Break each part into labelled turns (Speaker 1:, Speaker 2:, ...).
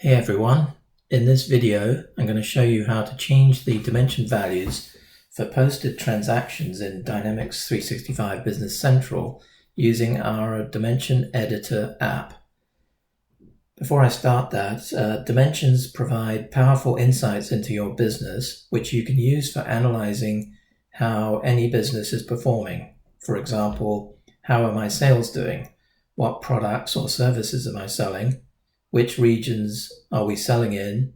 Speaker 1: Hey everyone, in this video I'm going to show you how to change the dimension values for posted transactions in Dynamics 365 Business Central using our Dimension Editor app. Before I start that, dimensions provide powerful insights into your business which you can use for analyzing how any business is performing. For example, how are my sales doing? What products or services am I selling? Which regions are we selling in?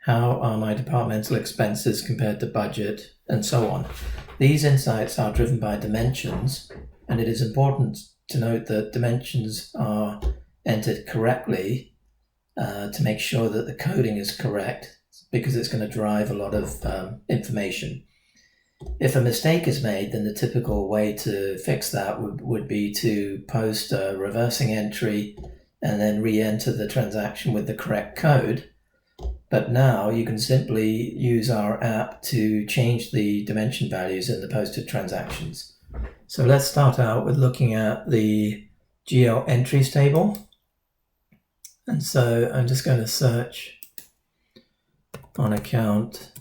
Speaker 1: How are my departmental expenses compared to budget? And so on. These insights are driven by dimensions, and it is important to note that dimensions are entered correctly to make sure that the coding is correct, because it's going to drive a lot of information. If a mistake is made, then the typical way to fix that would be to post a reversing entry and then re-enter the transaction with the correct code. But now you can simply use our app to change the dimension values in the posted transactions. So let's start out with looking at the GL entries table. And so I'm just going to search on account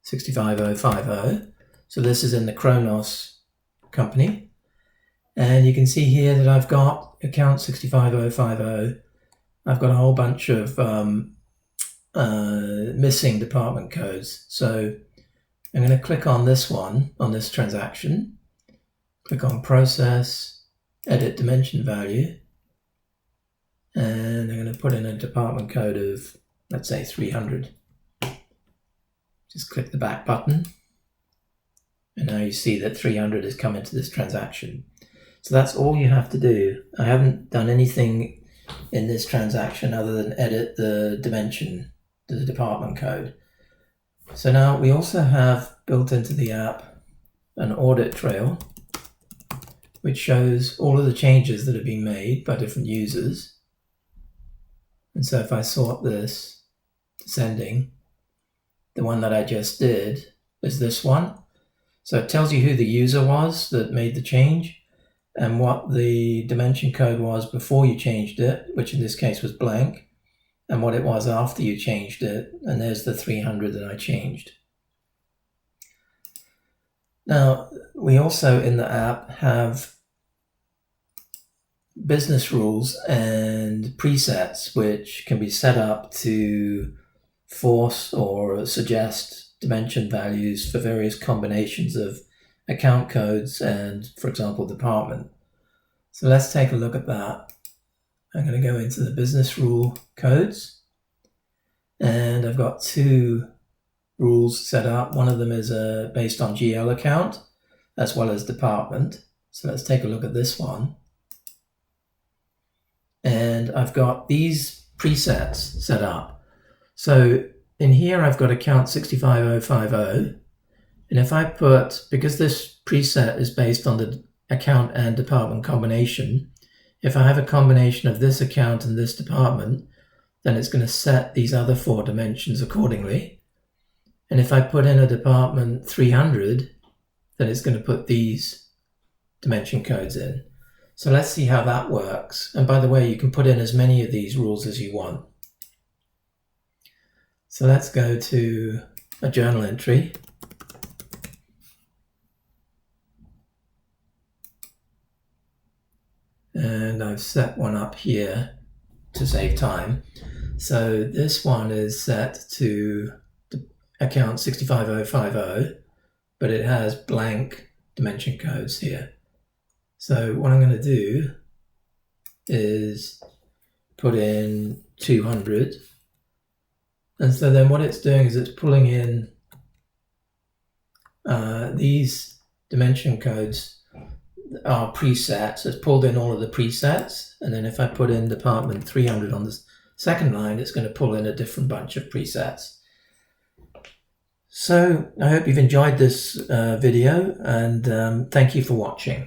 Speaker 1: 65050. So this is in the Kronos company. And you can see here that I've got account 65050. I've got a whole bunch of missing department codes. So I'm going to click on this one, on this transaction, click on process, edit dimension value, and I'm going to put in a department code of, let's say, 300. Just click the back button, and now you see that 300 has come into this transaction. So that's all you have to do. I haven't done anything in this transaction other than edit the dimension, the department code. So now we also have built into the app an audit trail, which shows all of the changes that have been made by different users. And so if I sort this descending, the one that I just did is this one. So it tells you who the user was that made the change, and what the dimension code was before you changed it, which in this case was blank, and what it was after you changed it, and there's the 300 that I changed. Now, we also in the app have business rules and presets which can be set up to force or suggest dimension values for various combinations of account codes and, for example, department. So let's take a look at that. I'm going to go into the business rule codes, and I've got two rules set up. One of them is based on GL account as well as department. So let's take a look at this one. And I've got these presets set up. So in here I've got account 65050. And if I put, because this preset is based on the account and department combination, if I have a combination of this account and this department, then it's going to set these other four dimensions accordingly. And if I put in a department 300, then it's going to put these dimension codes in. So let's see how that works. And by the way, you can put in as many of these rules as you want. So let's go to a journal entry. And I've set one up here to save time. So this one is set to account 65050, but it has blank dimension codes here. So what I'm going to do is put in 200. And so then what it's doing is it's pulling in these dimension codes are presets. It's pulled in all of the presets, and then if I put in department 300 on the second line, it's going to pull in a different bunch of presets. So I hope you've enjoyed this video, and thank you for watching.